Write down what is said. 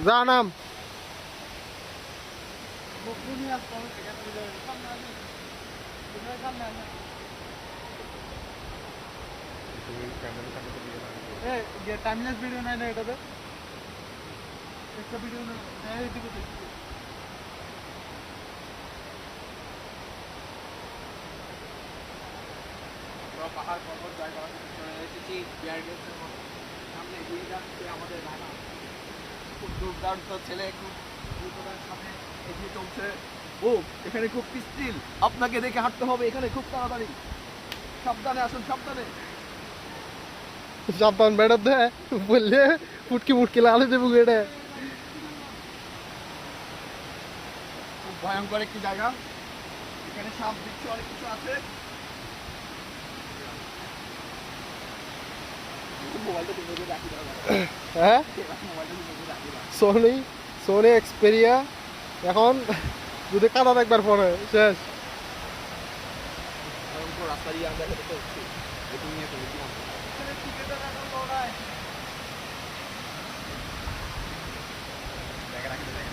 যা নাম। Timeless video নাই না এটাতে, একটা ভিডিও না পাহাড় পর্বত জায়গা চলে এসেছি বিয়ার গেটের সামনে দিয়ে যাচ্ছে আমাদের রানা, খুব দুর্দান্ত ছেলে, খুব দ্রুততার সাথে এগিয়ে চলছে। ও এখানে খুব পিচ্ছিল, আপনাকে দেখে হাঁটতে হবে এখানে খুব তাড়াতাড়ি, সাবধানে আসুন সাবধানে। সাবধান বেড়ার দে বললে ফুটকি মুটকি লালে দেবো গেটে। খুব ভয়ঙ্কর একটি জায়গা, এখানে সাপ দিচ্ছে অনেক কিছু আছে। মোবাইলটা তুমি রাখি দাও, হ্যাঁ মোবাইলটা তুমি রাখি দাও। সোনি সোনি এক্সপেরিয়া এখন যদি কাদা দেখবার পরে শেষ। ভয়ঙ্কর রাস্তা দিয়ে আমরা হেঁটে চলছি, এখানে টিকেটের এখন লড়াই।